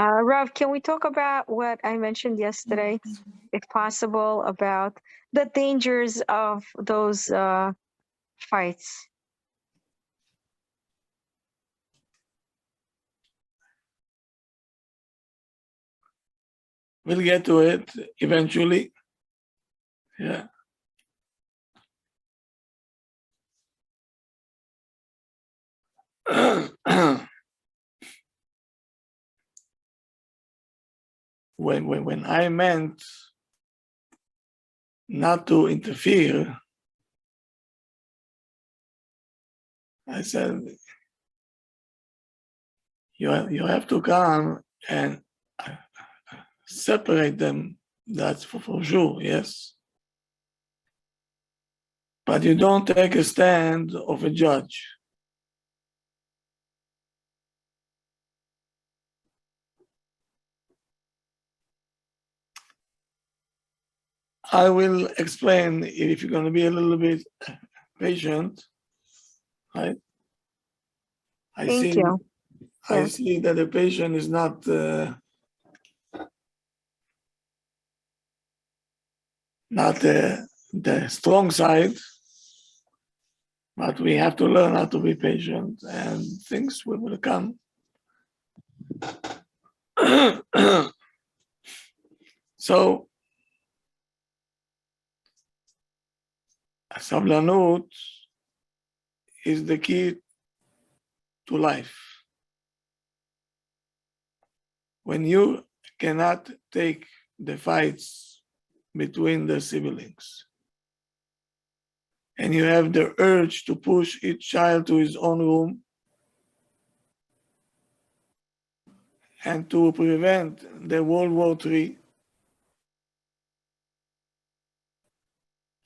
Rav, can we talk about what I mentioned yesterday, if possible, about the dangers of those fights? We'll get to it eventually. Yeah. when I meant not to interfere, I said you have to come and separate them. That's for sure, yes. But you don't take a stand of a judge. I will explain if you're going to be a little bit patient, right? Thank you. I see that the patient is not the strong side, but we have to learn how to be patient, and things will come. So, sablanut is the key to life. When you cannot take the fights between the siblings, and you have the urge to push each child to his own room, and to prevent the World War III,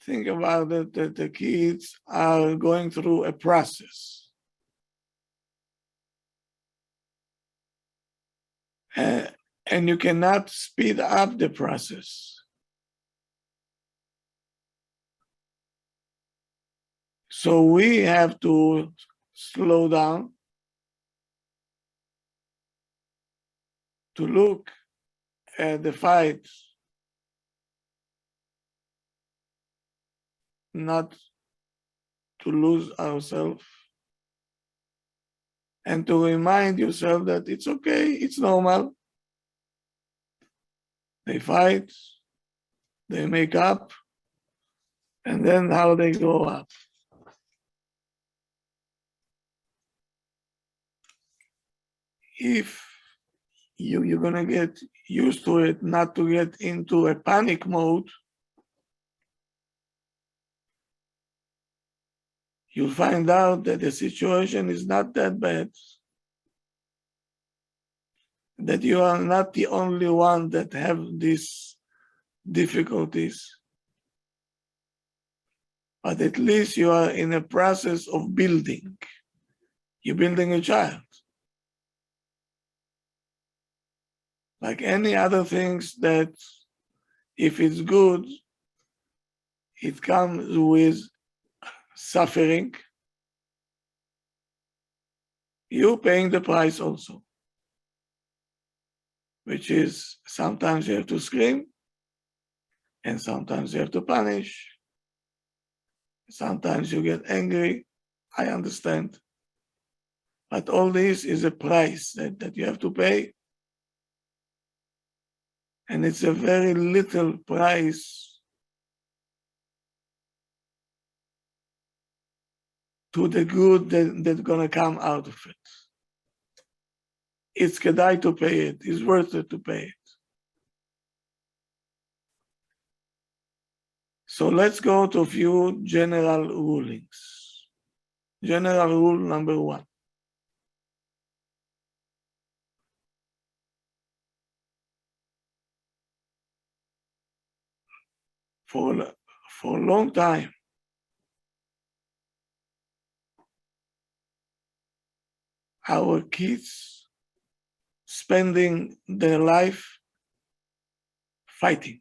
think about it, that the kids are going through a process. And you cannot speed up the process. So we have to slow down to look at the fight, not to lose ourselves, and to remind yourself that it's okay, it's normal. They fight, they make up, and then how they grow up. If you're gonna get used to it, not to get into a panic mode, you'll find out that the situation is not that bad, that you are not the only one that have these difficulties, but at least you are in a process of building. You're building a child. Like any other things that, if it's good, it comes with suffering. You're paying the price also, which is sometimes you have to scream, and sometimes you have to punish. Sometimes you get angry. I understand. But all this is a price that you have to pay. And it's a very little price to the good that's going to come out of it. It's kedai to pay it. It's worth it to pay it. So let's go to a few general rulings. General rule number 1. For a long time, our kids spending their life fighting.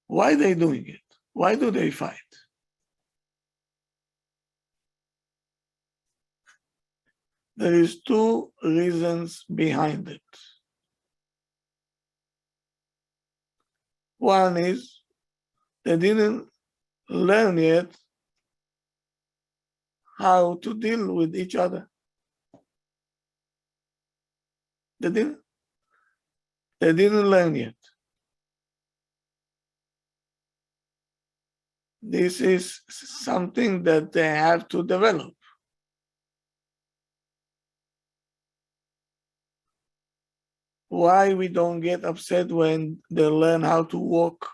Why are they doing it? Why do they fight? There is two reasons behind it. One is they didn't learn yet how to deal with each other. They didn't learn yet. This is something that they have to develop. Why we don't get upset when they learn how to walk,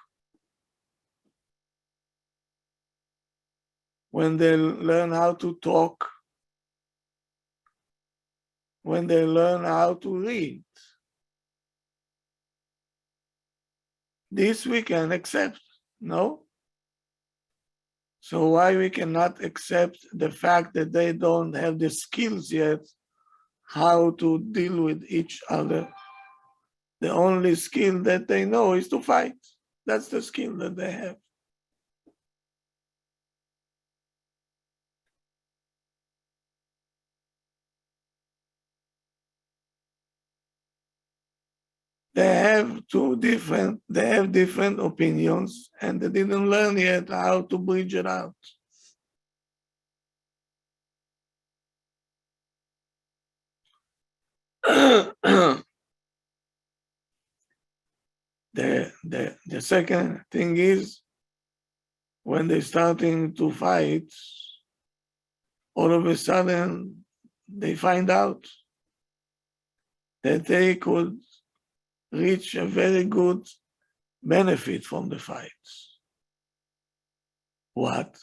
when they learn how to talk, when they learn how to read. This we can accept, no? So why we cannot accept the fact that they don't have the skills yet how to deal with each other? The only skill that they know is to fight. That's the skill that they have. They have different opinions, and they didn't learn yet how to bridge it out. The second thing is, when they're starting to fight, all of a sudden they find out that they could reach a very good benefit from the fights. What?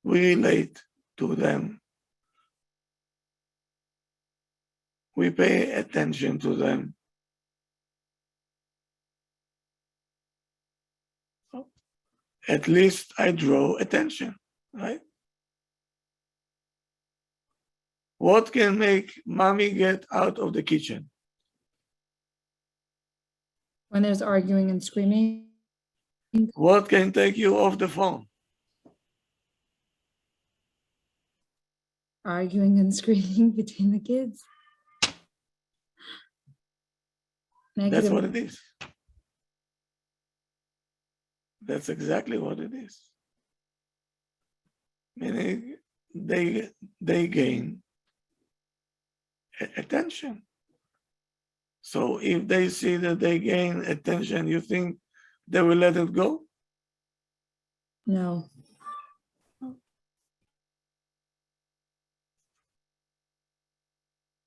We relate to them. We pay attention to them. At least I draw attention, right? What can make mommy get out of the kitchen? When there's arguing and screaming. What can take you off the phone? Arguing and screaming between the kids. That's Negative. what it is. That's exactly what it is. Meaning they gain attention. So if they see that they gain attention, you think they will let it go? No.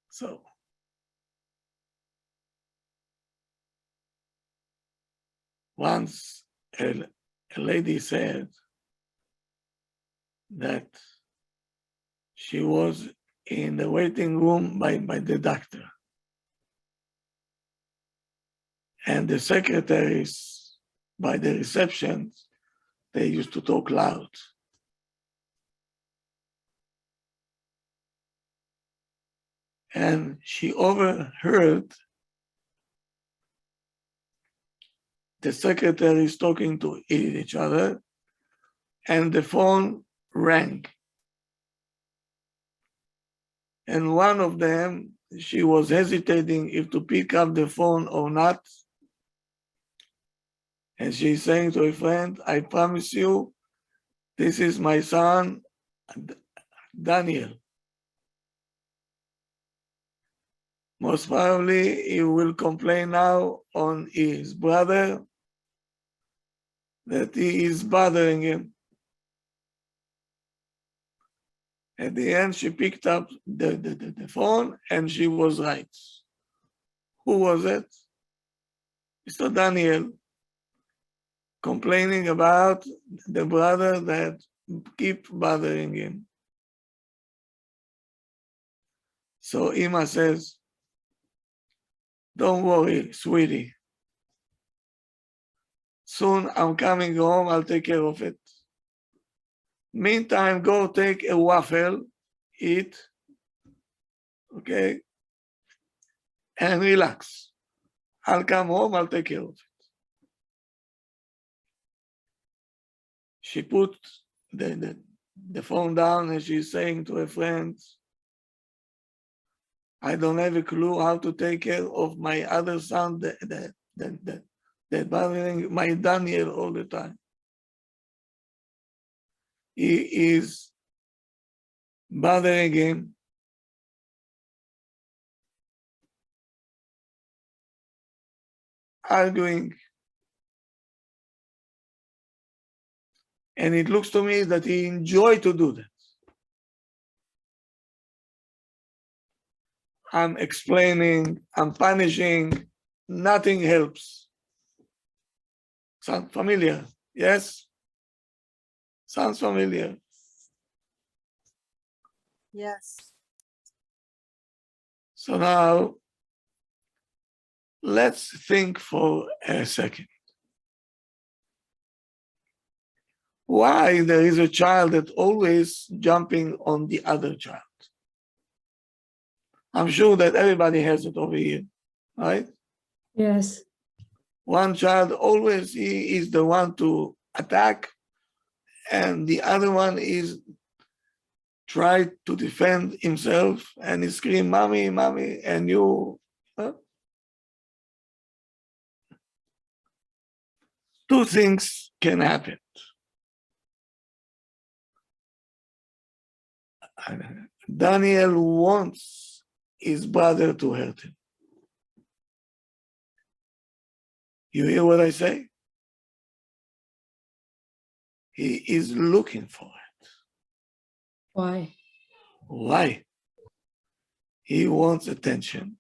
So once a lady said that she was in the waiting room by the doctor, and the secretaries by the reception, they used to talk loud. And she overheard the secretaries talking to each other, and the phone rang. And one of them, she was hesitating if to pick up the phone or not. And she's saying to a friend, I promise you, this is my son, Daniel. Most probably he will complain now on his brother that he is bothering him. At the end, she picked up the phone and she was right. Who was it? Mr. Daniel, complaining about the brother that keep bothering him. So Ima says, don't worry, sweetie. Soon I'm coming home, I'll take care of it. Meantime, go take a waffle, eat, okay, and relax. I'll come home, I'll take care of it. She put the the phone down and she's saying to her friends, I don't have a clue how to take care of my other son that bothering my Daniel all the time. He is bothering him. Arguing. And it looks to me that he enjoyed to do that. I'm explaining, I'm punishing, nothing helps. Sound familiar? Yes? Sounds familiar. Yes. So now, let's think for a second. Why there is a child that always jumping on the other child? I'm sure that everybody has it over here, right? Yes. One child always he is the one to attack, and the other one is try to defend himself, and he scream, "Mommy, mommy," and you. Two things can happen. Daniel wants his brother to hurt him. You hear what I say? He is looking for it. Why? Why? He wants attention.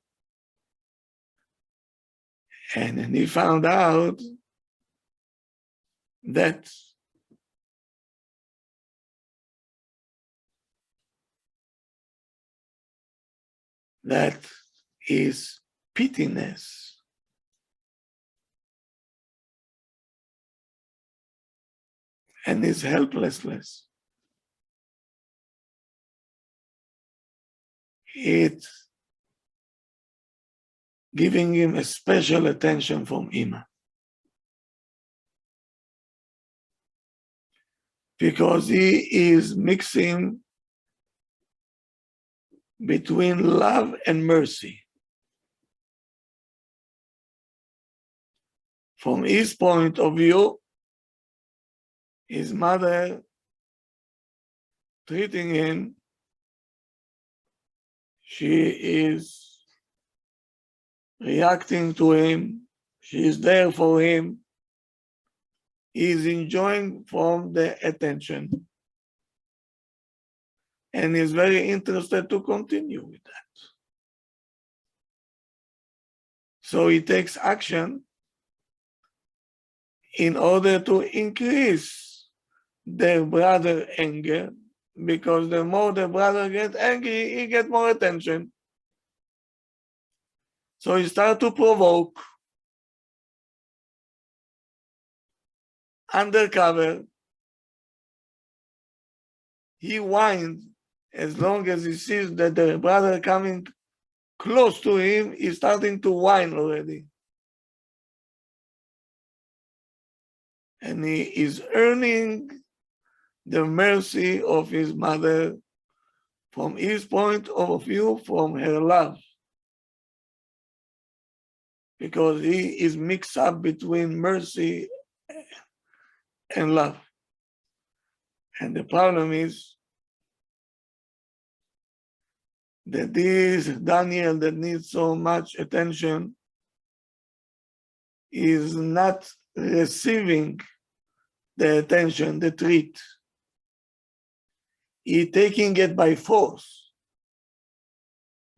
And then he found out that that is pittiness. And his helplessness. It's giving him a special attention from Ima. Because he is mixing between love and mercy. From his point of view, his mother treating him, she is reacting to him, she is there for him, he is enjoying from the attention, and is very interested to continue with that. So he takes action in order to increase their brother anger, because the more the brother gets angry, he gets more attention. So he starts to provoke undercover. He whines as long as he sees that the brother coming close to him, he's starting to whine already. And he is earning the mercy of his mother from his point of view, from her love. Because he is mixed up between mercy and love. And the problem is that this Daniel that needs so much attention is not receiving the attention, the treat. He's taking it by force.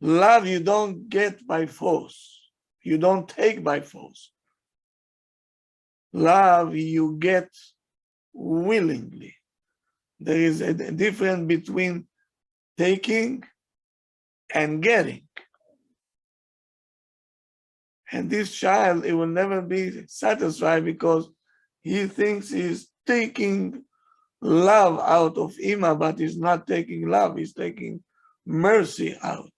Love you don't get by force. You don't take by force. Love you get willingly. There is a difference between taking and getting. And this child, it will never be satisfied because he thinks he's taking love out of Ima, but he's not taking love, he's taking mercy out.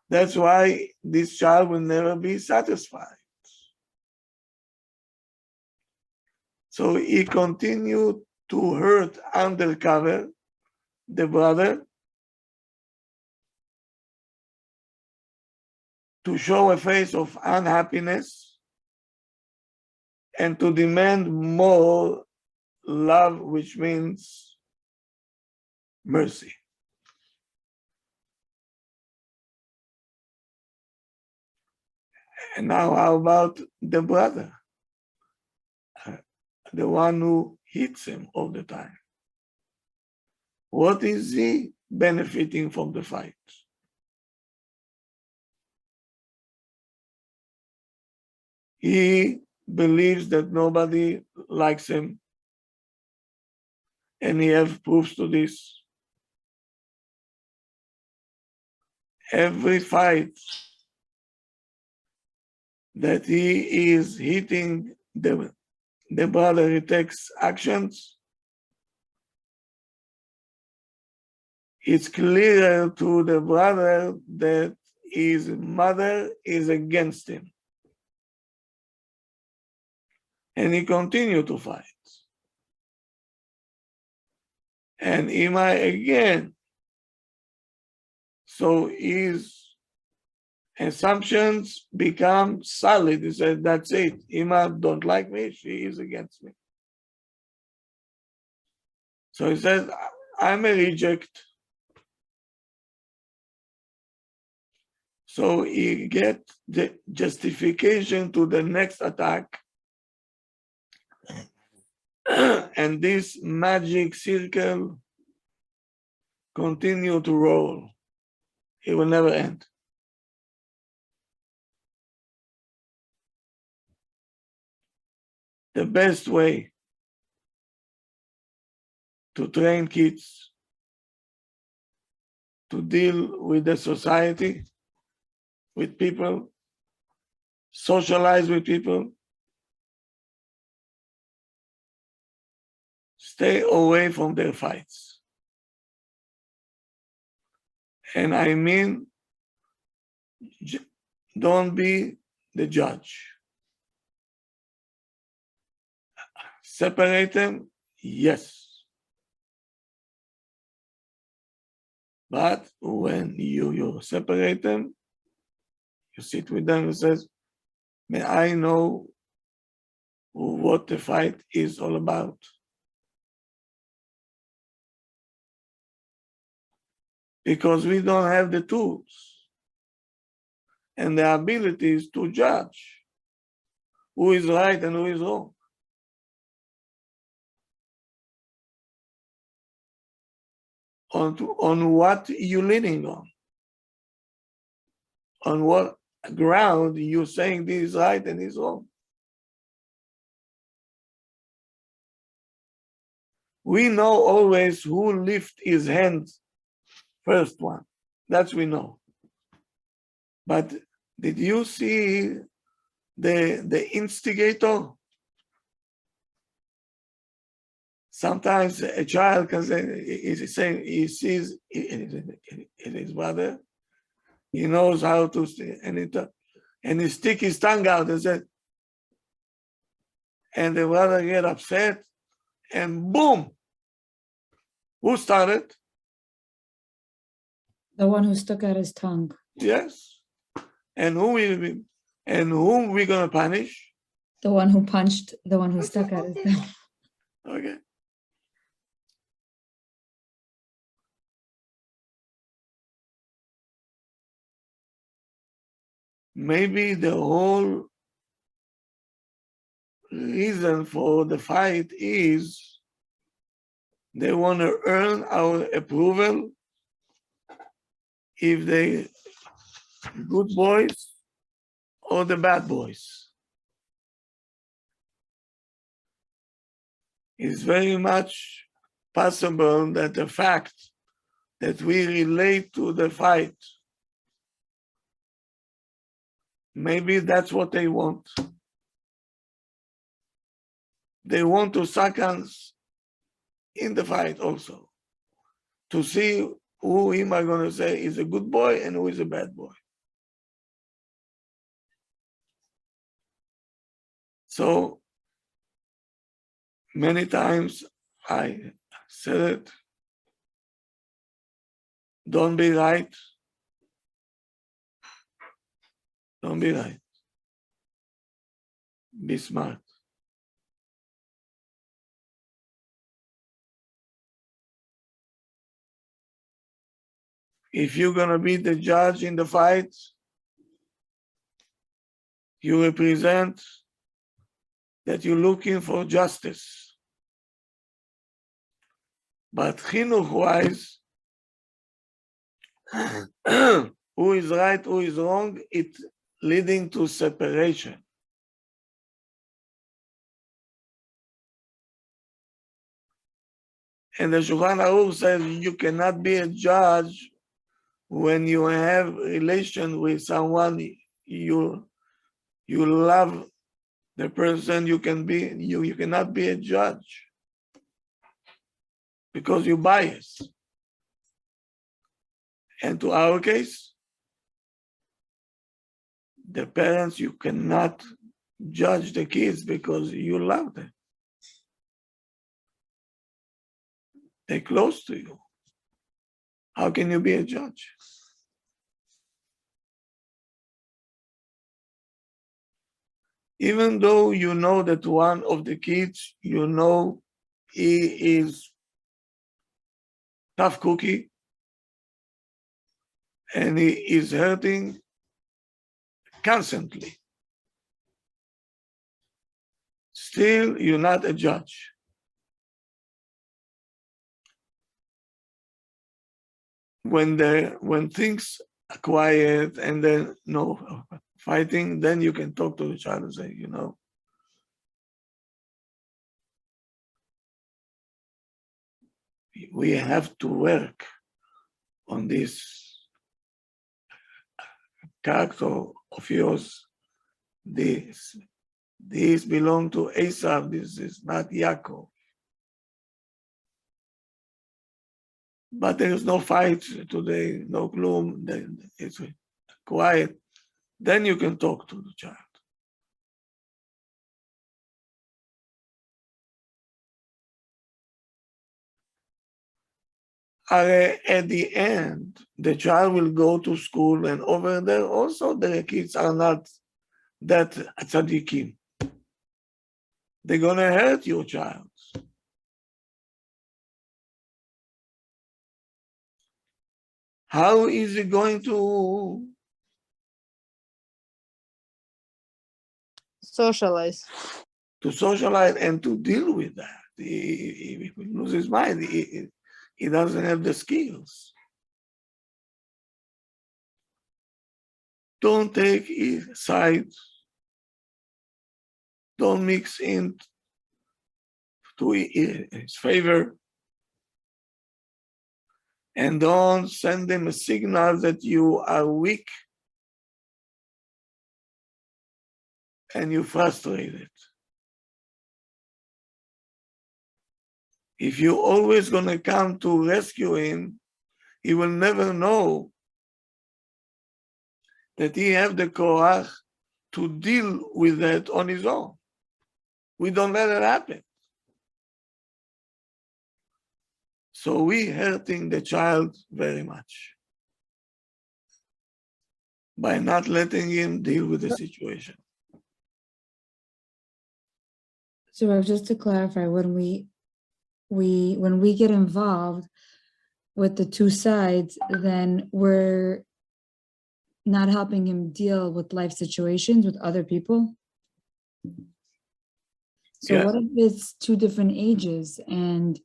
That's why this child will never be satisfied. So he continued to hurt undercover the brother to show a face of unhappiness and to demand more love, which means mercy. And now how about the brother? The one who hits him all the time. What is he benefiting from the fight? He believes that nobody likes him, and he has proofs to this. Every fight that he is hitting the brother, he takes actions, it's clear to the brother that his mother is against him. And he continued to fight. And Ima again. So his assumptions become solid. He said, that's it. Ima don't like me, she is against me. So he says, I'm a reject. So he gets the justification to the next attack. And this magic circle continue to roll. It will never end. The best way to train kids to deal with the society, with people, socialize with people, stay away from their fights. And I mean, don't be the judge. Separate them, yes. But when you separate them, you sit with them and says, may I know what the fight is all about? Because we don't have the tools and the abilities to judge who is right and who is wrong. On what you're leaning on what ground you're saying this is right and this is wrong. We know always who lift his hands first one. That's we know. But did you see the instigator? Sometimes a child can say he sees in his brother, he knows how to and he stick his tongue out and said, and the brother get upset, and boom, who started? The one who stuck out his tongue. Yes, and whom we gonna punish? The one who punched, the one who stuck out his tongue. Okay. Maybe the whole reason for the fight is they want to earn our approval if they good boys or the bad boys. It's very much possible that the fact that we relate to the fight, maybe that's what they want. They want to suck us in the fight also, to see who am I going to say is a good boy and who is a bad boy. So Many times I said it. Don't be right. Don't be right. Be smart. If you're going to be the judge in the fight, you represent that you're looking for justice. But chinuch-wise, who is right, who is wrong, it's leading to separation. And the Shulchan Aruch says you cannot be a judge when you have relation with someone you love the person. You cannot be a judge because you bias. And to our case, the parents, you cannot judge the kids because you love them. They're close to you. How can you be a judge? Even though you know that one of the kids, you know he is tough cookie and he is hurting constantly. Still, you're not a judge. When things are quiet and then no fighting, then you can talk to the child and say, we have to work on this character of yours. This belongs to Esau. This is not Yaakov. But there is no fight today, no gloom. It's quiet. Then you can talk to the child. At the end, the child will go to school, and over there also the kids are not that tzaddikim. They're going to hurt your child. How is he going to socialize? To socialize and to deal with that? He loses his mind. He doesn't have the skills. Don't take his side. Don't mix in to his favor. And don't send them a signal that you are weak and you're frustrated. If you're always going to come to rescue him, he will never know that he have the koach to deal with that on his own. We don't let it happen. So we hurting the child very much by not letting him deal with the situation. So just to clarify, when we get involved with the two sides, then we're not helping him deal with life situations with other people. So Yeah. what if it's two different ages and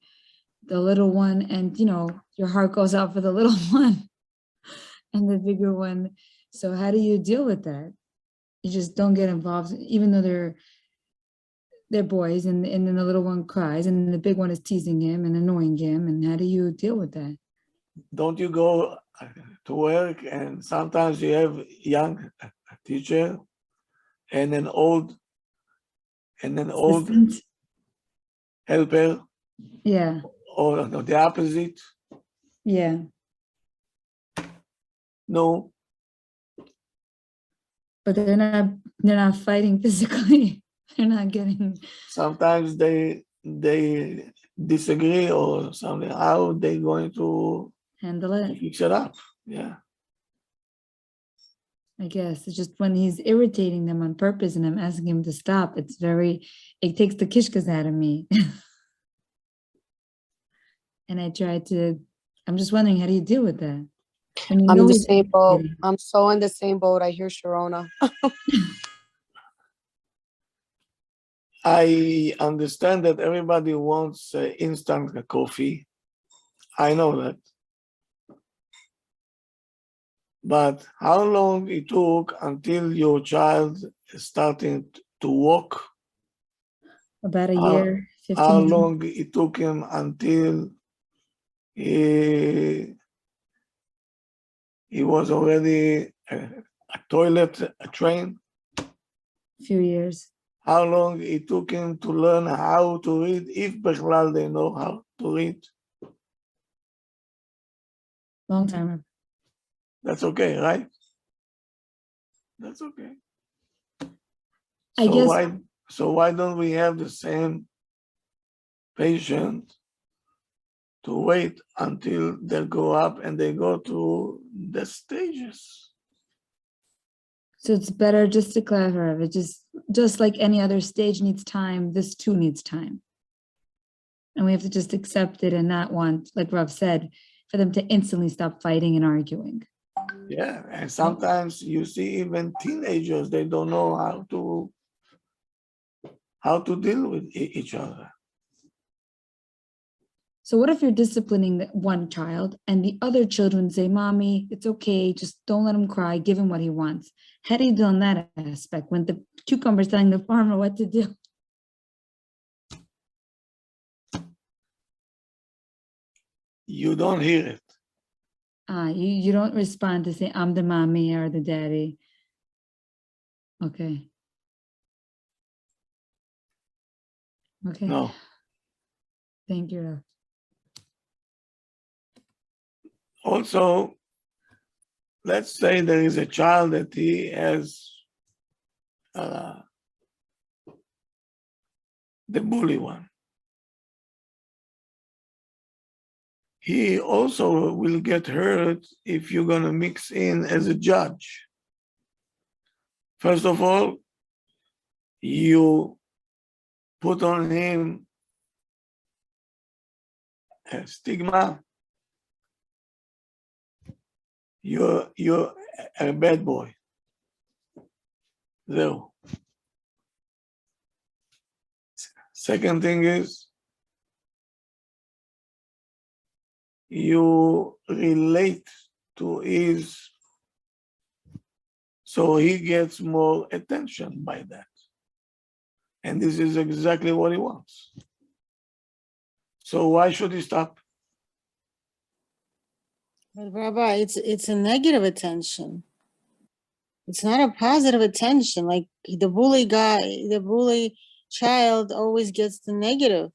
the little one, and your heart goes out for the little one and the bigger one. So how do you deal with that? You just don't get involved, even though they're boys, and then the little one cries and the big one is teasing him and annoying him. And how do you deal with that? Don't you go to work and sometimes you have young teacher and an old Assistant? helper, Yeah, or the opposite? yeah. No. But they're not fighting physically. They're not getting. Sometimes they they disagree or something, how they going to Handle it. fix it up? Yeah. I guess it's just when he's irritating them on purpose and I'm asking him to stop, it takes the kishkas out of me. And I'm just wondering, how do you deal with that? When you I'm know in the he's same boat. irritating. I'm so in the same boat. I hear Sharona. I understand that everybody wants instant coffee. I know that. But how long it took until your child is starting to walk? About a How- year, 15 How months. long it took him until he was already a toilet trained? Few years. How long it took him to learn how to read, if בכלל they know how to read? Long time. That's okay, right? That's okay. I guess So why don't we have the same patience to wait until they go up and they go to the stages? so. It's better, just to clarify, it just like any other stage needs time, this too needs time. And we have to just accept it and not want, like Rav said, for them to instantly stop fighting and arguing. Yeah, and sometimes you see even teenagers, they don't know how to deal with each other. So what if you're disciplining that one child and the other children say, Mommy, it's okay, just don't let him cry, give him what he wants. How do you deal in that aspect when the cucumber's telling the farmer what to do? You don't hear it. You don't respond to say, I'm the mommy or the daddy. Okay. Okay. No. Thank you, Rav. Also, let's say there is a child that he has the bully one. He also will get hurt if you're going to mix in as a judge. First of all, you put on him a stigma. You're a bad boy. Zero. Second thing is, you relate to his, so he gets more attention by that. And this is exactly what he wants. So why should he stop? But Rabbi, it's a negative attention. It's not a positive attention. Like the bully child always gets the negative.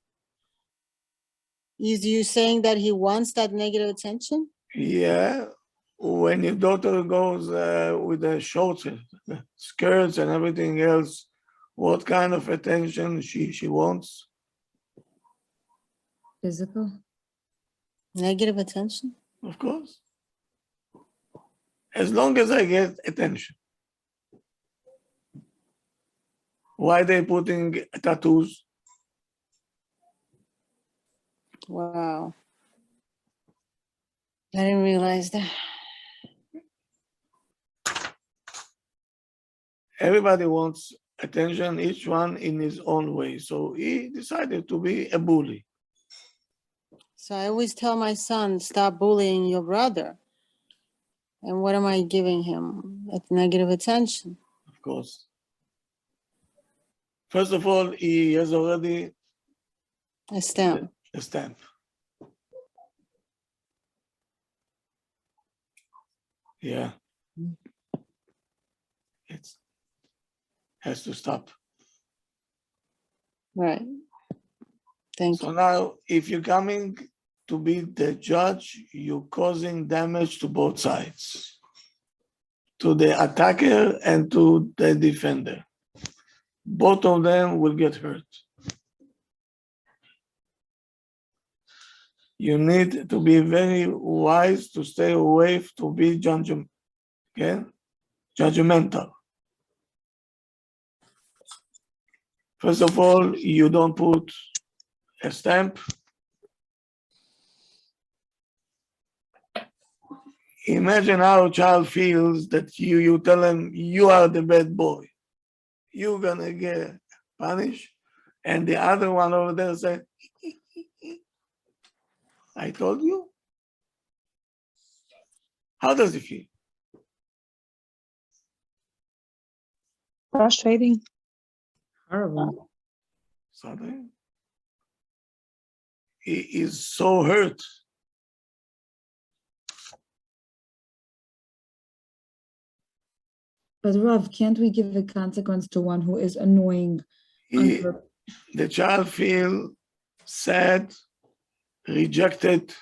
Is you saying that he wants that negative attention? Yeah, when your daughter goes with the shorts, skirts and everything else, what kind of attention she wants? Physical? Negative attention? Of course. As long as I get attention. Why they putting tattoos? Wow. I didn't realize that. Everybody wants attention, each one in his own way. So he decided to be a bully. So I always tell my son, stop bullying your brother. And what am I giving him? Negative attention. Of course. First of all, he has already A stamp. a stamp. Yeah. It has to stop. Right. Thank So you. now, if you're coming to be the judge, you're causing damage to both sides, to the attacker and to the defender. Both of them will get hurt. You need to be very wise to stay away to be judgmental. First of all, you don't put a stamp. Imagine how a child feels that you tell him you are the bad boy. You're gonna get punished. And the other one over there said, I told you. How does it feel? Frustrating. Horrible. Something. He is so hurt. But Rav, can't we give a consequence to one who is annoying? The child feel sad, rejected,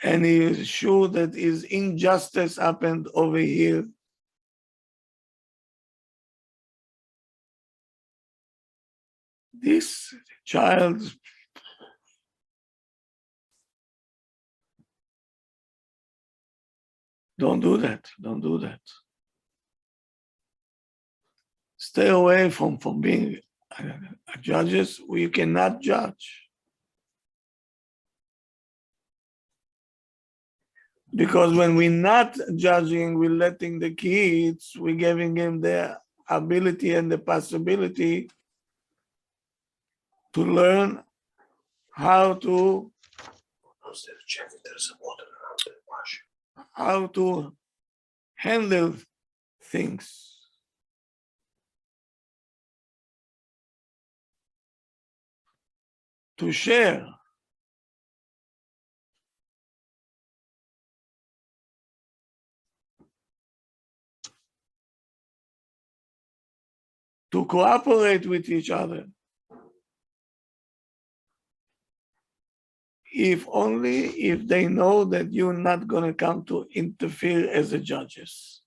and he is sure that his injustice happened over here. This child don't do that. Don't do that. Stay away from being judges. We cannot judge. Because when we're not judging, we're letting the kids, we're giving them the ability and the possibility to learn how to handle things. To share. To cooperate with each other. If only if they know that you're not going to come to interfere as the judges.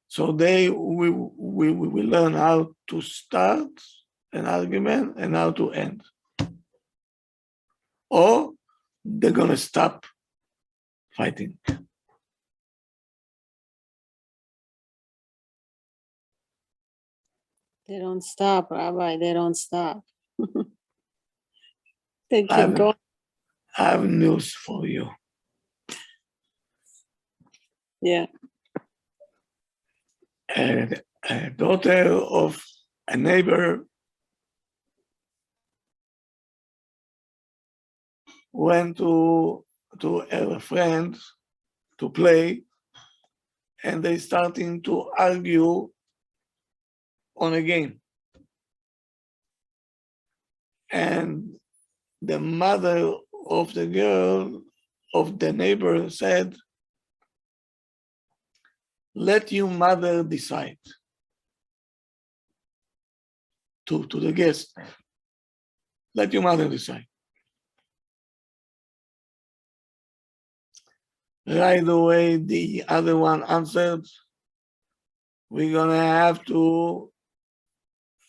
So we learn how to start an argument and how to end. Or they're going to stop fighting. They don't stop, Rabbi. They don't stop. They keep I going. have news for you. Yeah. A daughter of a neighbor went to a friend to play, and they starting to argue on a game. And the mother of the girl, of the neighbor, said, let your mother decide. To the guest, let your mother decide. Right away, the other one answered, we're gonna have to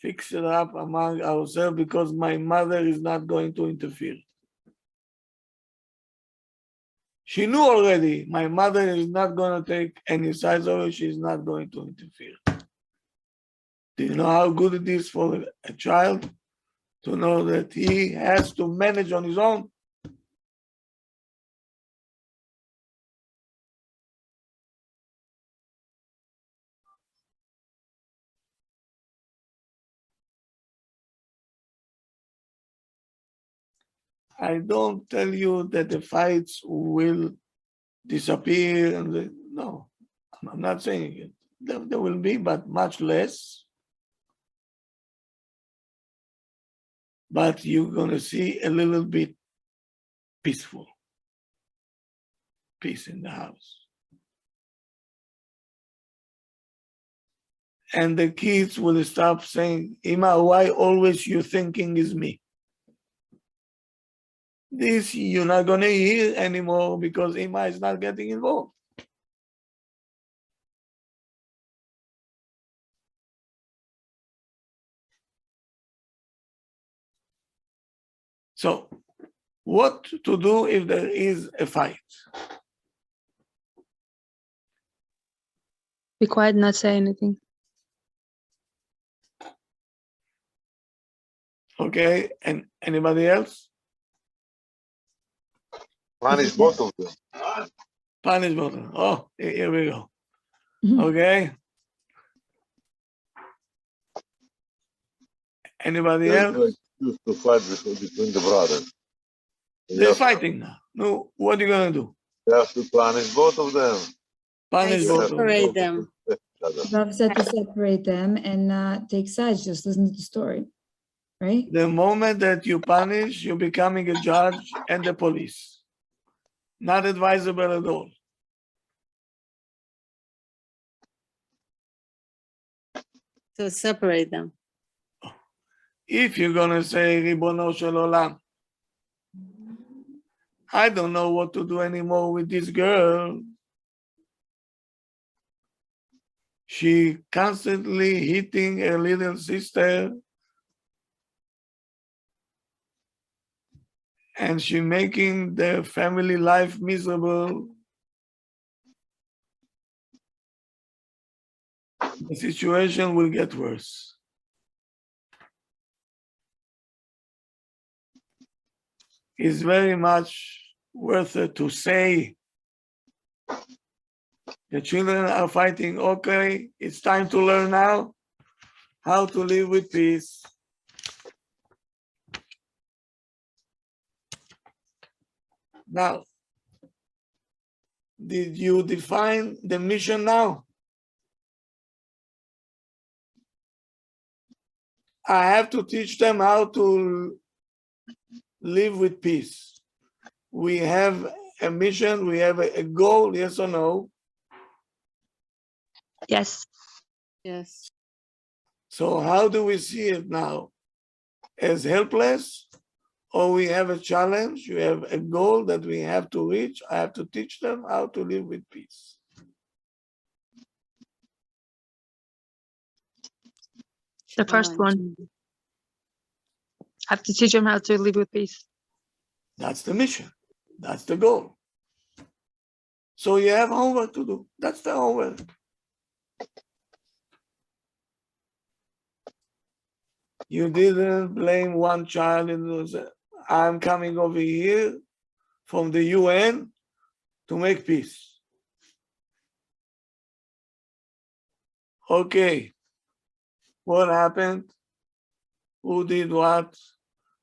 fix it up among ourselves because my mother is not going to interfere. She knew already my mother is not going to take any sides of it. She's not going to interfere. Do you know how good it is for a child to know that he has to manage on his own? I don't tell you that the fights will disappear. No, I'm not saying it. There will be, but much less. But you're going to see a little bit peaceful. Peace in the house. And the kids will stop saying, Ima, why always you thinking is me? This you're not going to hear anymore because Ima is not getting involved. So, what to do if there is a fight? Be quiet, not say anything. Okay, and anybody else? Punish both of them. Punish button. Oh, here we go. Mhm. Okay. Anybody There's else? no excuse to fight between the brothers. They're fighting now. No, what are you gonna do? You have to punish both of them. Punish both of them. Separate them. Rav said to separate them and not take sides, just listen to the story, right? The moment that you punish, you're becoming a judge and the police. Not advisable at all. So separate them. If you're gonna say Ribono Shel Olam, I don't know what to do anymore with this girl. She constantly hitting her little sister, and she making their family life miserable. The situation will get worse. It's very much worth it to say the children are fighting. Okay, it's time to learn now how to live with peace. Now, did you define the mission now? I have to teach them how to live with peace. We have a mission, we have a goal, yes or no? Yes. Yes. So how do we see it now? As helpless? Or we have a challenge, we have a goal that we have to reach. I have to teach them how to live with peace. The first one. Have to teach them how to live with peace. That's the mission. That's the goal. So you have homework to do. That's the homework. You didn't blame one child and say, I'm coming over here from the UN to make peace. Okay. What happened? Who did what?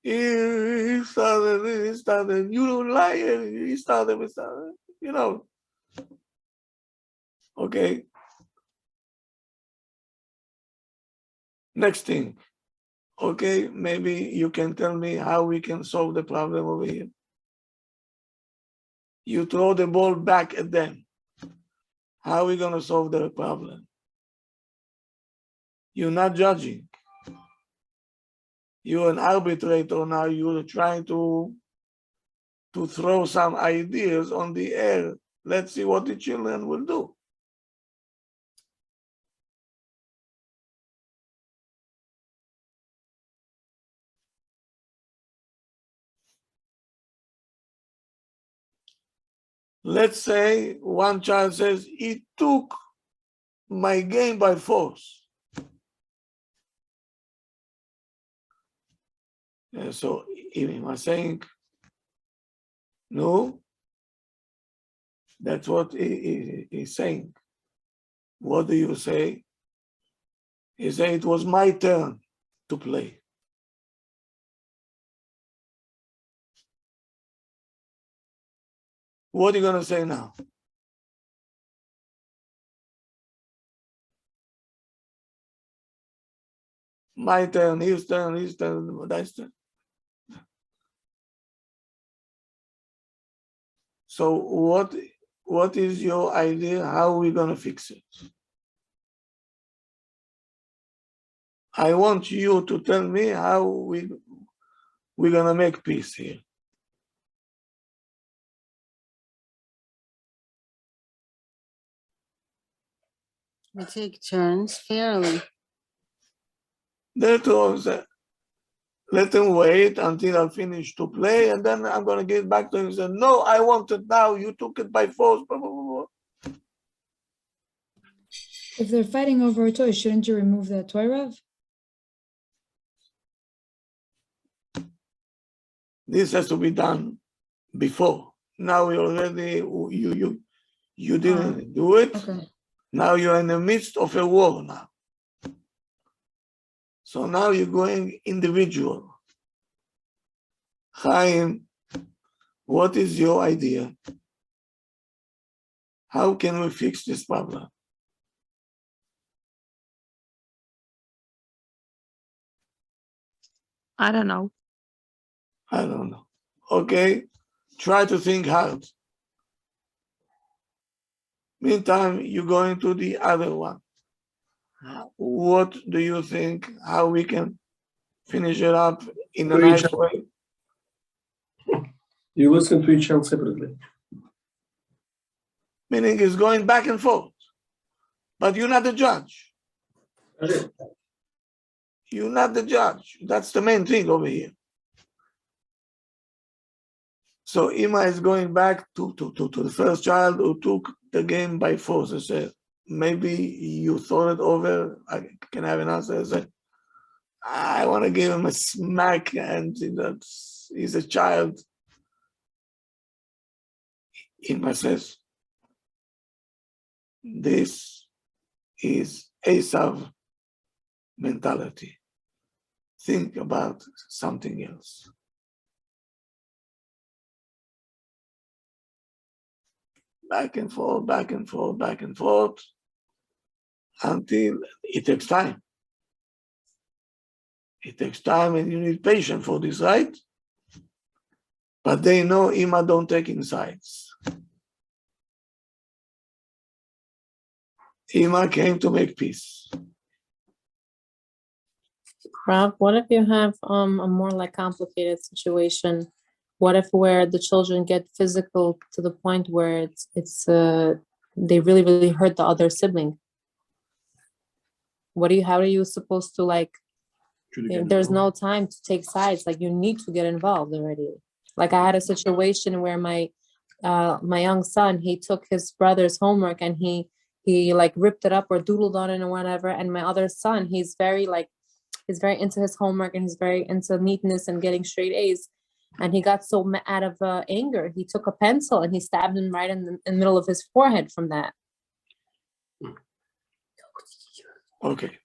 He started, you don't lie, he started, you know. Okay. Next thing. Okay, maybe you can tell me how we can solve the problem over here. You throw the ball back at them. How are we going to solve the problem? You're not judging. You're an arbitrator now. You're trying to throw some ideas on the air. Let's see what the children will do. Let's say one child says, he took my game by force. So he was saying, no, that's what he's saying. What do you say? He said, it was my turn to play. What are you going to say now? My turn, his turn, that's turn. So what is your idea? How are we going to fix it? I want you to tell me how we're going to make peace here. We take turns fairly. The two of them, let him wait until I finish to play, and then I'm gonna give it back to him and say, no, I want it now. You took it by force. Blah, blah, blah, blah. If they're fighting over a toy, shouldn't you remove that toy, Rav? This has to be done before. Now we already you didn't do it. Okay. Now you're in the midst of a war now. So now you're going individual. Chaim, what is your idea? How can we fix this problem? I don't know. I don't know. Okay, try to think hard. Meantime, you go into the other one. What do you think? How we can finish it up in a To each nice way? You listen to each child separately. Meaning it's going back and forth. But you're not the judge. Okay. You're not the judge. That's the main thing over here. So Ima is going back to the first child who took the game by force. I said, maybe you thought it over. I can have an answer. I said, I want to give him a smack, and he's a child. Ima says, this is Esav mentality. Think about something else. Back and forth, back and forth, back and forth, until it takes time. It takes time, and you need patience for this, right? But they know Ima don't take sides. Ima came to make peace. Rob, what if you have a more like complicated situation? What if where the children get physical to the point where it's they really hurt the other sibling? How are you supposed to like, there's no time to take sides, like you need to get involved already. Like I had a situation where my young son, he took his brother's homework and he like ripped it up or doodled on it or whatever. And my other son, he's very into his homework and he's very into neatness and getting straight A's. And he got so out of anger, he took a pencil and he stabbed him right in the middle of his forehead from that. Okay.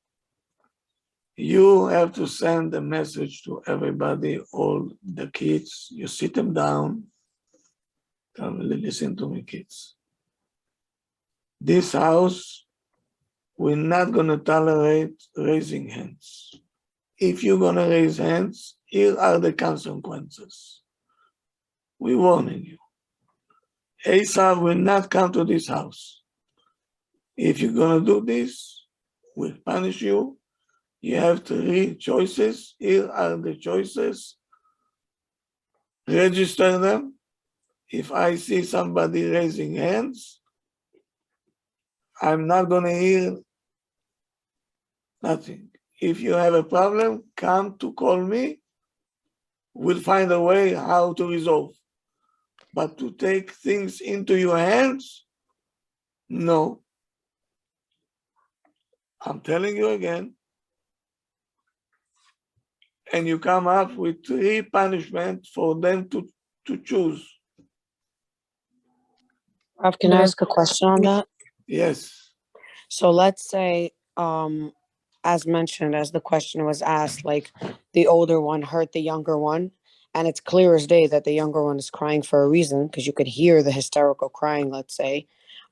You have to send a message to everybody, all the kids. You sit them down. Come, listen to me, kids. This house, we're not going to tolerate raising hands. If you're going to raise hands, here are the consequences. We're warning you. Asa will not come to this house. If you're going to do this, we'll punish you. You have 3 choices. Here are the choices. Register them. If I see somebody raising hands, I'm not going to hear nothing. If you have a problem, come to call me. We'll find a way how to resolve. But to take things into your hands, no. I'm telling you again. And you come up with 3 punishments for them to choose. Rob, can I ask a question on that? Yes. So let's say, as mentioned, as the question was asked, like the older one hurt the younger one, and it's clear as day that the younger one is crying for a reason because you could hear the hysterical crying, let's say.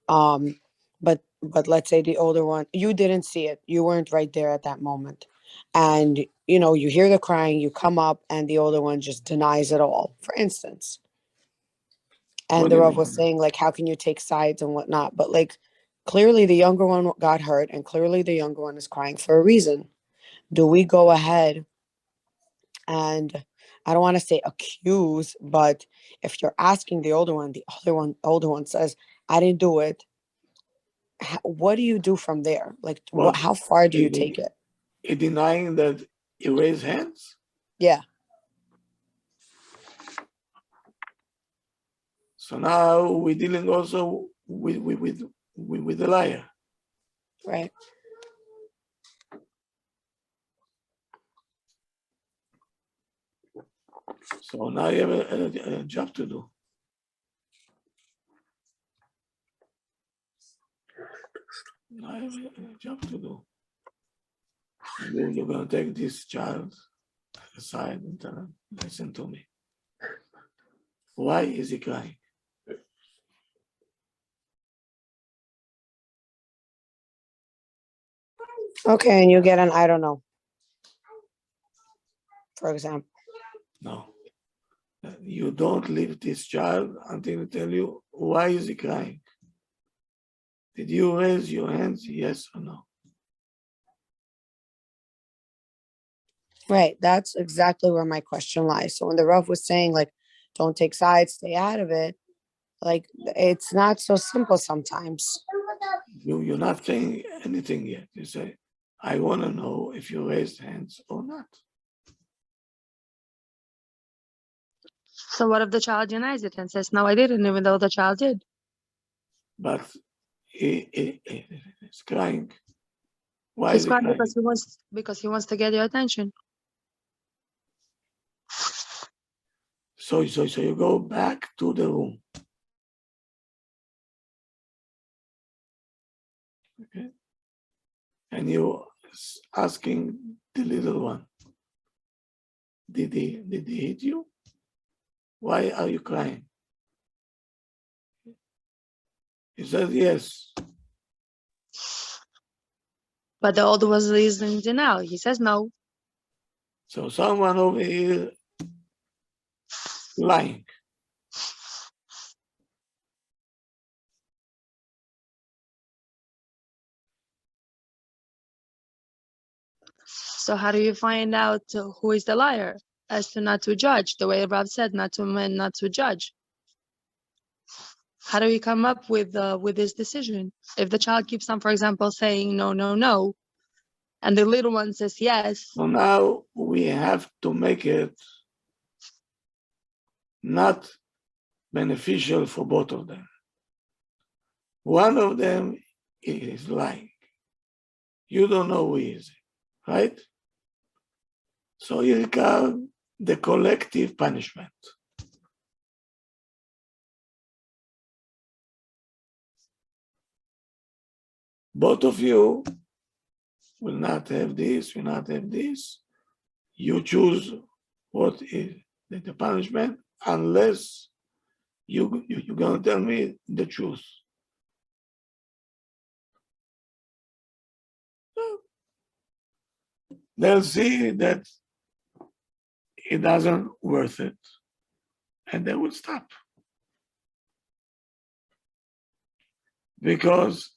But let's say the older one, you didn't see it. You weren't right there at that moment. And, you hear the crying, you come up, and the older one just denies it all, for instance. And the Rav was saying, like, how can you take sides and whatnot? But, like, clearly the younger one got hurt, and clearly the younger one is crying for a reason. Do we go ahead and, I don't want to say accuse, but if you're asking the older one says, I didn't do it. What do you do from there? Like, how far do you take it? Denying that he raised hands? Yeah. So now we're dealing also with the liar. Right. So now you have a job to do. Now you have a job to do. You're going to take this child aside and tell him, listen to me. Why is he crying? Okay, and you get an I don't know, for example. No. You don't leave this child until I tell you, why is he crying? Did you raise your hands, yes or no? Right. That's exactly where my question lies. So when the Rav was saying, like, don't take sides, stay out of it, like, it's not so simple sometimes. You're not saying anything yet. You say, I want to know if you raised hands or not. So what if the child denies it and says, no, I didn't, even though the child did? But he's crying. Why He's is he crying crying? because he wants to get your attention. So you go back to the room. Okay? And you're asking the little one, did he hit you? Why are you crying? He says yes. But the older was in denial. He says no. So someone over here lying. So how do you find out who is the liar? As to not to judge, the way Rob said, not to judge. How do you come up with this decision? If the child keeps on, for example, saying no, no, no, and the little one says yes. So now we have to make it not beneficial for both of them. One of them is lying. You don't know who he is, right? So you call the collective punishment. Both of you will not have this, will not have this. You choose what is the punishment, unless you're going to tell me the truth. They'll see that it doesn't worth it, and they will stop. Because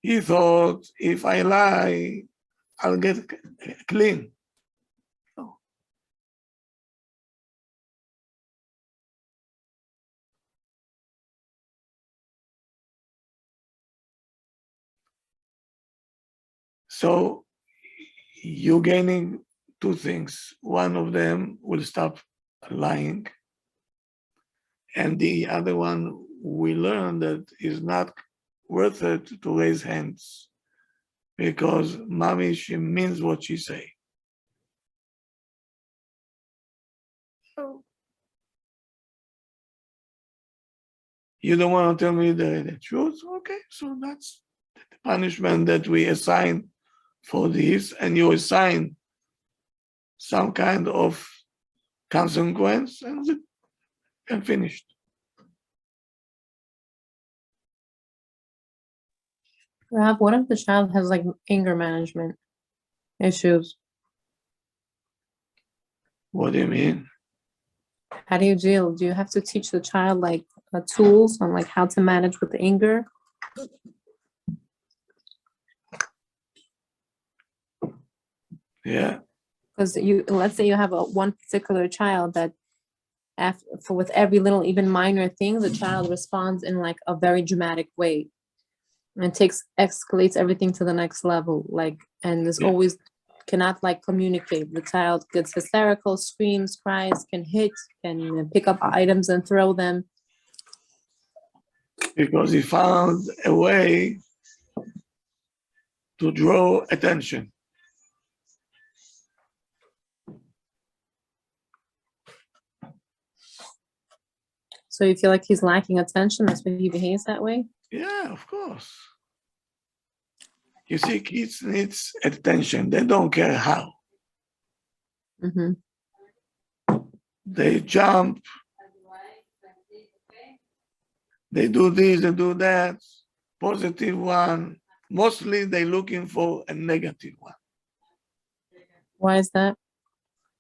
he thought, if I lie, I'll get clean. No. So you're gaining two things. One of them will stop lying, and the other one we learn that is not worth it to raise hands, because mommy, she means what she say. You don't want to tell me the truth? Okay, so that's the punishment that we assign for this, and you assign some kind of consequence, and finished. Rob, what if the child has like anger management issues? What do you mean? How do you deal? Do you have to teach the child like tools on like how to manage with anger? Yeah. Because let's say you have one particular child that with every little, even minor thing, the child responds in like a very dramatic way and escalates everything to the next level. Like, and there's Yeah. always cannot like communicate. The child gets hysterical, screams, cries, can hit, can pick up items and throw them. Because he found a way to draw attention. So you feel like he's lacking attention, that's why he behaves that way? Yeah, of course. You see, kids need attention. They don't care how. Mm-hmm. They jump. They do this, they do that. Positive one. Mostly they're looking for a negative one Why is that?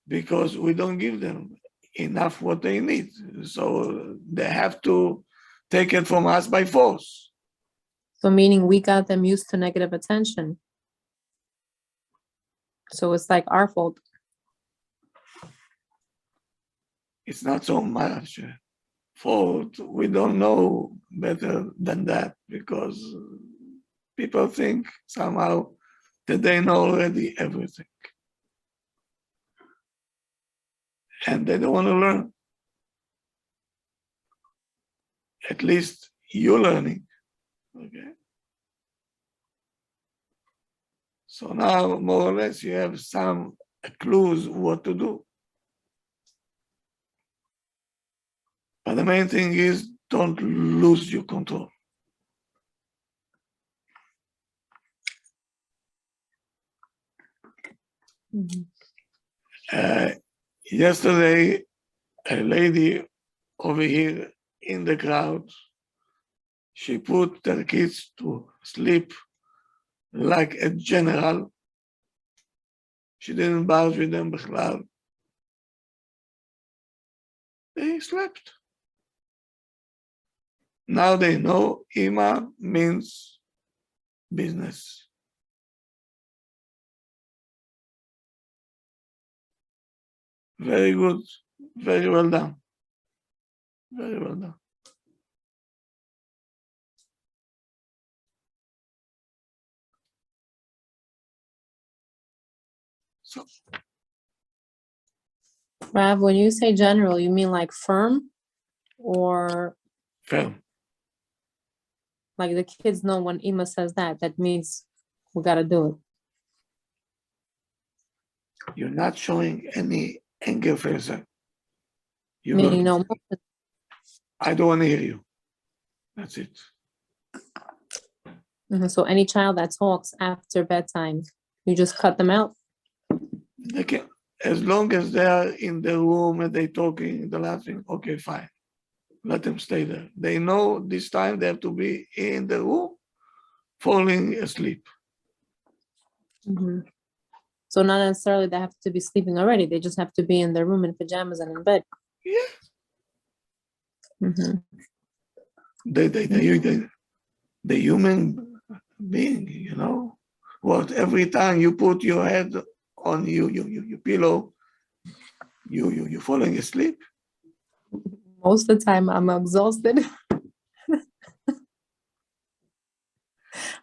because we don't give them enough what they need. So they have to take it from us by force. So meaning we got them used to negative attention. So it's like our fault. It's not so much fault. We don't know better than that because people think somehow that they know already everything. And they don't want to learn. At least you're learning. Okay. So now, more or less, you have some clues what to do. But the main thing is don't lose your control. Mm-hmm. Yesterday, a lady over here in the crowd, she put her kids to sleep like a general. She didn't barge with them בכלל. They slept. Now they know Ima means business. Very good. Very well done. Very well done. So, Rav, when you say general, you mean like firm or firm. like the kids know when Ima says that, that means we got to do it. You're not showing any anger face. You Meaning go, no. I don't want to hear you. That's it. Mhm. So any child that talks after bedtime, you just cut them out. They can, as long as they are in the room and they're talking, they're laughing, okay, fine. Let them stay there. They know this time they have to be in the room, falling asleep. Mm-hmm. So not necessarily they have to be sleeping already. They just have to be in their room in pajamas and in bed. Yeah. Mm-hmm. The human being, you know, what every time you put your head on your pillow, you're falling asleep. Most of the time I'm exhausted.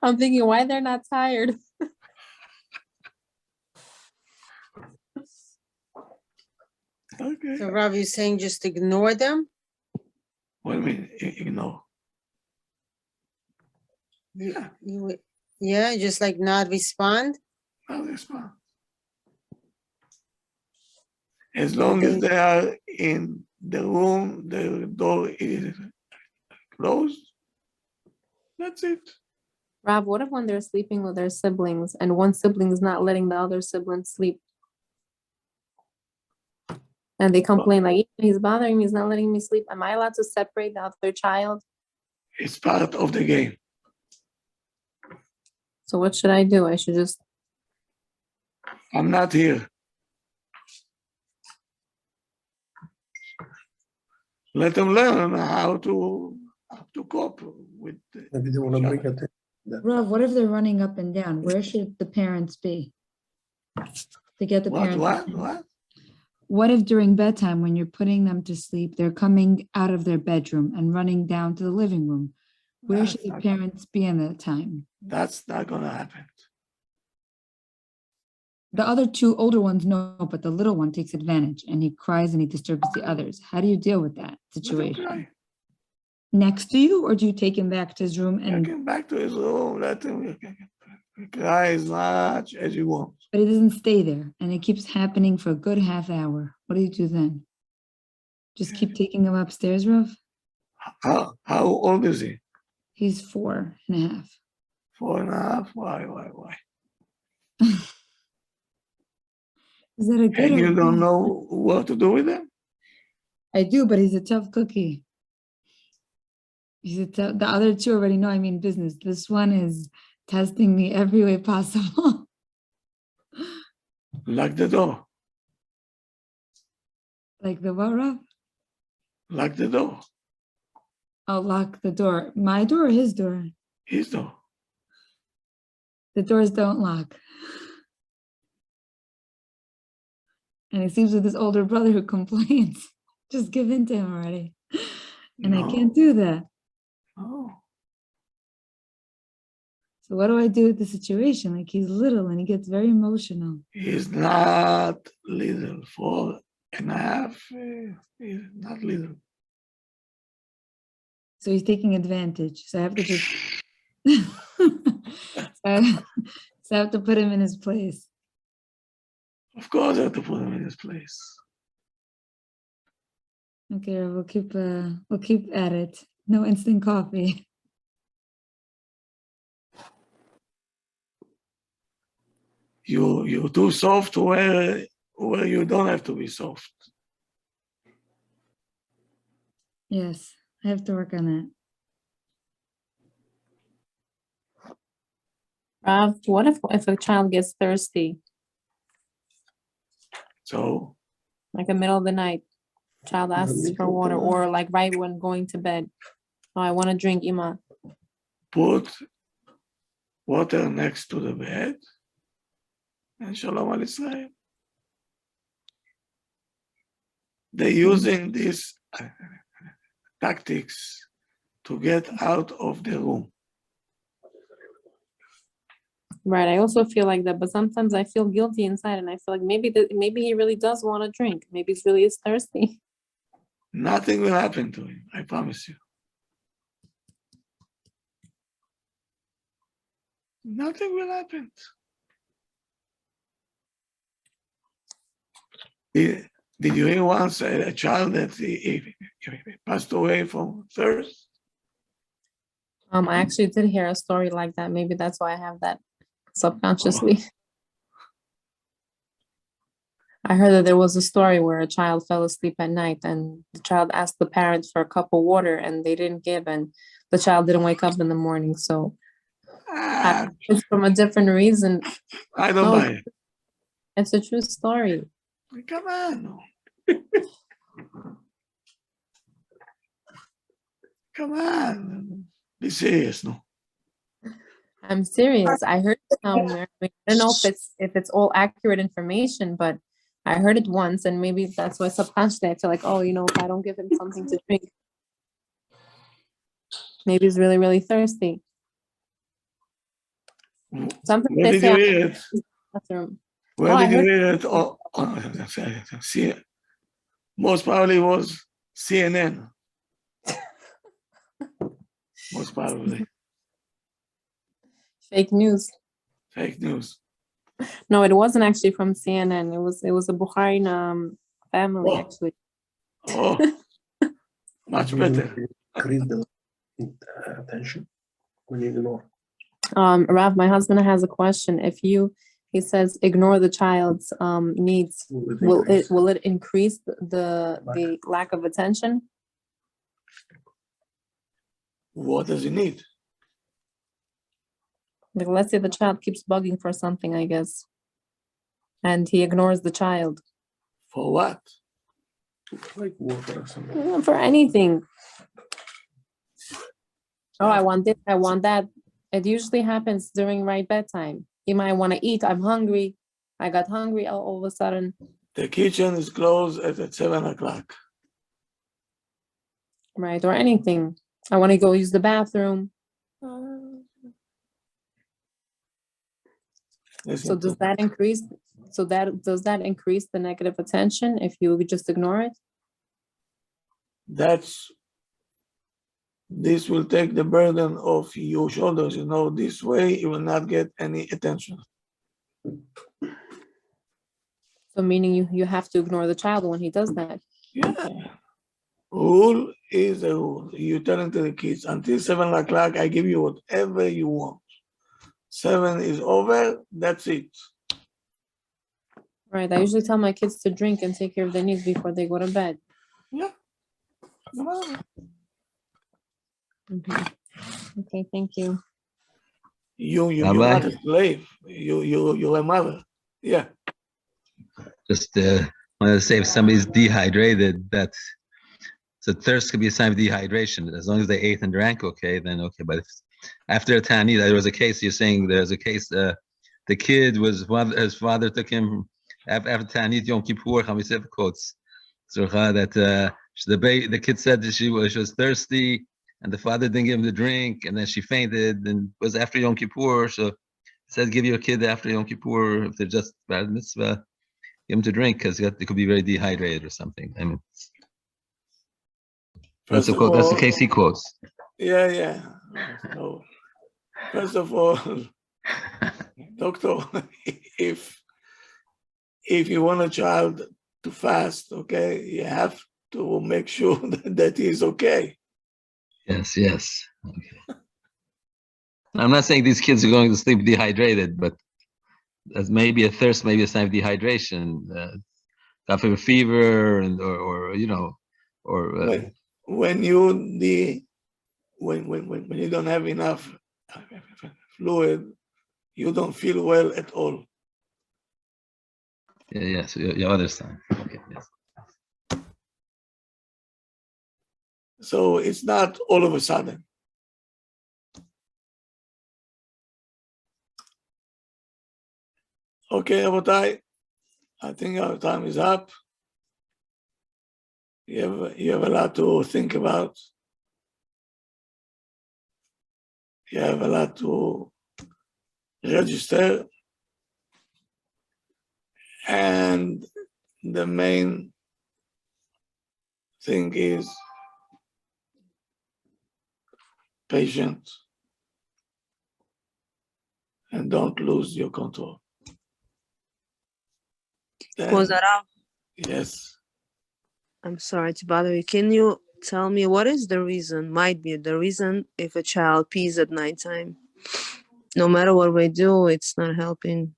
I'm thinking why they're not tired. Okay. So Rav, you're saying just ignore them? What do you mean, ignore? Yeah, just like not respond? Not respond. As long as they are in the room, the door is closed, that's it. Rob, what if when they're sleeping with their siblings and one sibling is not letting the other sibling sleep? And they complain like, he's bothering me, he's not letting me sleep. Am I allowed to separate the other child? It's part of the game. So what should I do? I should just... I'm not here. Let them learn how to cope with Maybe they want to bring it. Rav, what if they're running up and down? Where should the parents be? To get the parents. What? What if during bedtime, when you're putting them to sleep, they're coming out of their bedroom and running down to the living room? Where should the parents be in that time? That's not gonna happen. The other two older ones, no, but the little one takes advantage and he cries and he disturbs the others. How do you deal with that Let him situation? cry. Next to you, or do you take him back to his room Take and, him back to his room. Let him cry as much as you want. but he doesn't stay there and it keeps happening for a good half hour? What do you do then? Just keep taking him upstairs, Rav? How old is he? He's 4.5. 4.5? Why? Is that a good And or you don't bad? know what to do with him? I do, but he's a tough cookie. The other two already know I mean business. This one is testing me every way possible. Lock the door. Like the what, Rav? Lock the door. I'll lock the door. My door or his door? His door. The doors don't lock. And he sleeps with his older brother who complains. Just give in to him already. And I can't do that. Oh. So what do I do with the situation? Like he's little and he gets very emotional. He's not little. 4.5. He's not little. So he's taking advantage. So I have to just so I have to put him in his place. Of course, I have to put him in his place. Okay, we'll keep at it. No instant coffee. You're too soft where you don't have to be soft. Yes, I have to work on that. Rav, what if a child gets thirsty, So like in the middle of the night? Child asks for water, or like right when going to bed. Oh, I want to drink, Ima. put water next to the bed and Shalom al Israel. They're using these tactics to get out of the room. Right. I also feel like that, but sometimes I feel guilty inside, and I feel like maybe he really does want to drink. Maybe he really is thirsty. Nothing will happen to him, I promise you. Nothing will happen. Did you hear once a child that he passed away from thirst? I actually did hear a story like that. Maybe that's why I have that subconsciously. I heard that there was a story where a child fell asleep at night and the child asked the parents for a cup of water and they didn't give, and the child didn't wake up in the morning. So it's from a different reason. I don't buy it. It's a true story. Come on. Come on. Be serious, no? I'm serious. I heard it somewhere. I don't know if it's all accurate information, but I heard it once, and maybe that's why subconsciously I feel like, oh, if I don't give him something to drink, maybe he's really, really thirsty. Sometimes Where they did say you hear it? bathroom. Where Oh, I did you heard hear it? See, most probably was CNN. Most probably. fake news. Fake news. No, it wasn't actually from CNN. It was a Bukharian family, actually. Oh, much better. Increase the attention when you ignore. Rav, my husband has a question. He says, ignore the child's needs. Will it increase the lack of attention? What does he need? Like, let's say the child keeps bugging for something, I guess, and he ignores the child. For what? Like water or something. For anything. Oh, I want this, I want that. It usually happens during my bedtime. You might want to eat. I'm hungry. I got hungry all of a sudden. The kitchen is closed at 7 o'clock. Right, or anything. I want to go use the bathroom. So does that increase So does that increase the negative attention if you just ignore it? This will take the burden off your shoulders. This way you will not get any attention. So meaning you have to ignore the child when he does that. Yeah. Rule is a rule. You tell to the kids, until 7 o'clock, I give you whatever you want. 7 is over, that's it. Right. I usually tell my kids to drink and take care of their needs before they go to bed. Yeah. Okay, thank you. You're Bye-bye. not a slave. You're a mother. Yeah. Just want to say if somebody's dehydrated, so thirst could be a sign of dehydration. As long as they ate and drank, okay, then okay. But if, after a Tani, there was a case. You're saying there's a case. The kid his father took him after Tani Yom Kippur. How we said quotes. So that the kid said that she was thirsty, and the father didn't give him the drink, and then she fainted. And it was after Yom Kippur. So it said, give your kid after Yom Kippur if they're just bad mitzvah. Give him to drink because they could be very dehydrated or something. I mean, that's the case he quotes. Yeah. So, first of all, doctor, if you want a child to fast, okay, you have to make sure that he's okay. Yes. Okay. I'm not saying these kids are going to sleep dehydrated, but as maybe a thirst, maybe a sign of dehydration, a fever, and when you don't have enough fluid, you don't feel well at all. Yeah. So your other sign. Okay. Yes. So it's not all of a sudden. Okay, Rabotai, I think our time is up. You have a lot to think about. You have a lot to register. And the main thing is patient and don't lose your control. Was that up? Yes. I'm sorry to bother you. Can you tell me what is the reason, might be the reason, if a child pees at nighttime? No matter what we do, it's not helping.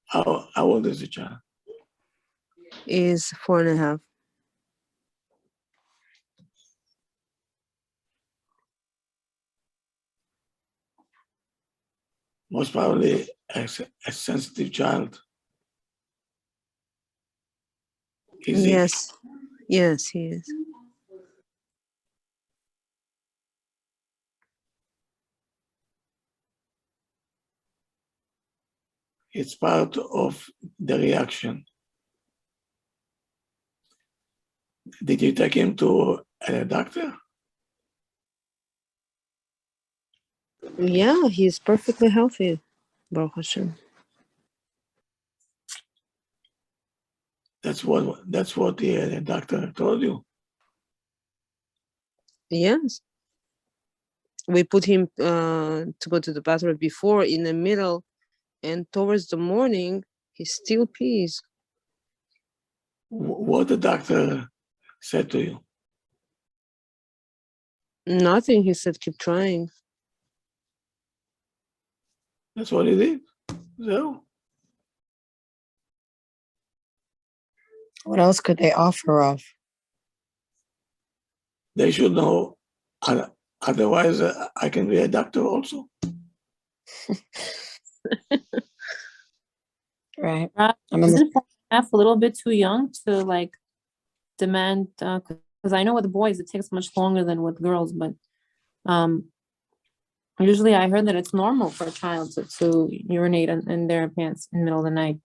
How old is the child? Is 4.5. Most probably a sensitive child. Is he? Yes, he is. It's part of the reaction. Did you take him to a doctor? Yeah, he's perfectly healthy, Baruch Hashem. That's what the doctor told you. Yes. We put him to go to the bathroom before, in the middle, and towards the morning, he still pees. What the doctor said to you? Nothing. He said, keep trying. That's what he did. So, What else could they offer of? they should know. Otherwise, I can be a doctor also. Right. I mean, Isn't 4.5 a little bit too young to like demand? Because I know with boys it takes much longer than with girls, but usually I heard that it's normal for a child to urinate in their pants in the middle of the night.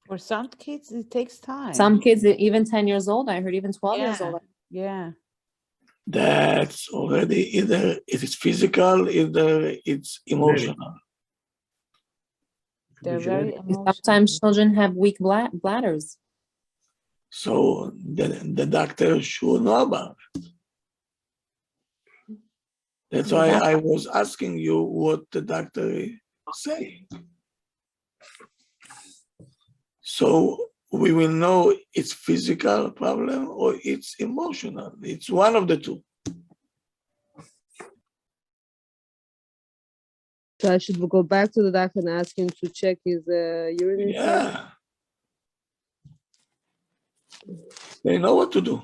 For some kids, it takes time. Some kids, even 10 years old, I heard even 12 years old. Yeah. That's already either it is physical, either it's emotional. They're Usually. very And emotional. sometimes children have weak bladders. So the doctor should know about it. That's why I was asking you what the doctor say. So we will know it's physical problem or it's emotional. It's one of the two. So I should go back to the doctor and ask him to check his urinary tract? Yeah. They know what to do.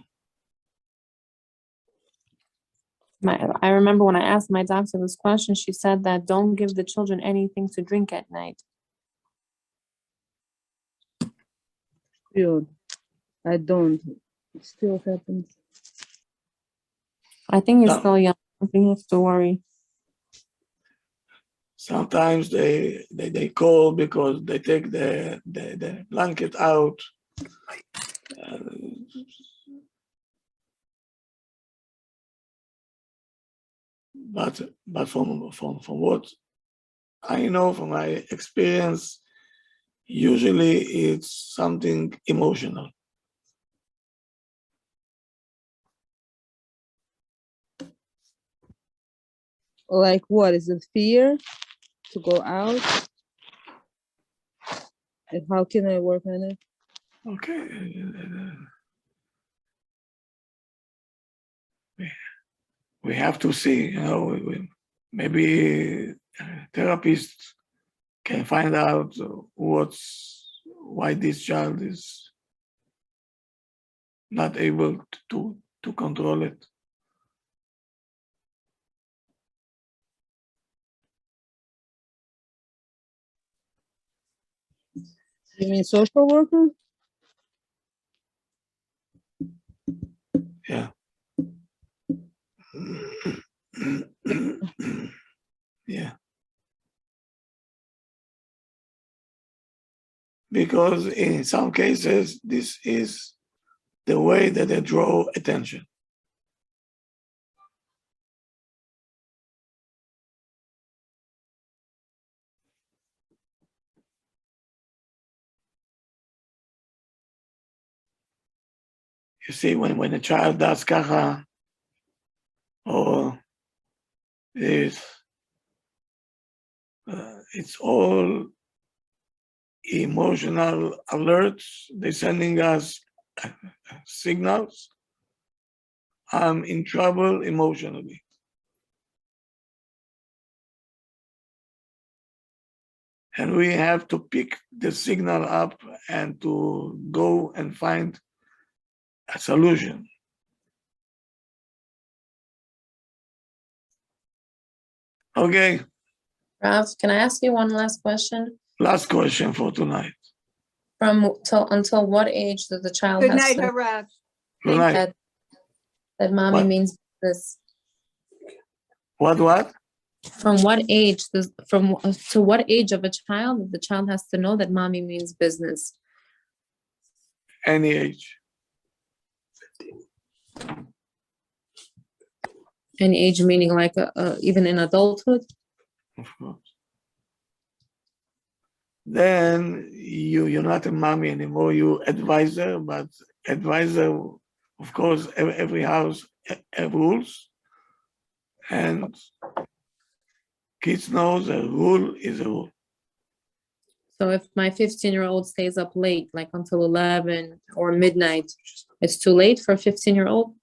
I remember when I asked my doctor this question, she said that don't give the children anything to drink at night. Still, I don't. It still happens. I think he's No. still young. I think he has to worry. Sometimes they call because they take the blanket out. But from what I know from my experience, usually it's something emotional. Like what? Is it fear to go out? And how can I work on it? Okay. We have to see, maybe therapists can find out why this child is not able to control it. You mean social worker? Yeah. Yeah. Because in some cases, this is the way that they draw attention. You see, when a child does kaha, or this, it's all emotional alerts. They're sending us signals. I'm in trouble emotionally. And we have to pick the signal up and to go and find a solution. Okay, Rav, can I ask you one last question? last question for tonight. Until what age does the child Good has night, to Harav. Good night. that mommy What? means business? What? From what age to what age of a child that the child has to know that mommy means business? Any age. Any age meaning like even in adulthood? Of course. Then you're not a mommy anymore, you advisor, but advisor, of course, every house have rules. And kids knows a rule is a rule. So if my 15-year-old stays up late, like until 11 or midnight, it's too late for a 15-year-old?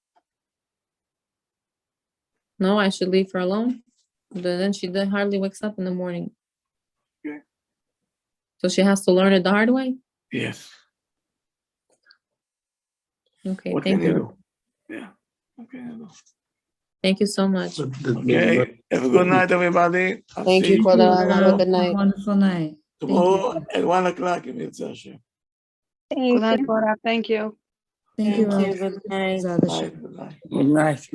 No, I should leave her alone? Then she hardly wakes up in the morning. Okay. So she has to learn it the hard way? Yes. Okay, What thank can you you. do? Yeah. Okay. Thank you so much. Okay. Have a good night, everybody. I'll Thank see you, you Kodaran. Have a good Have a night. wonderful night. Thank tomorrow you. at 1 o'clock in Mitzvah. Thank you. Thank you. Thank you, Thank Rav. you. Good night. Zad Hashem. Good night. Good night.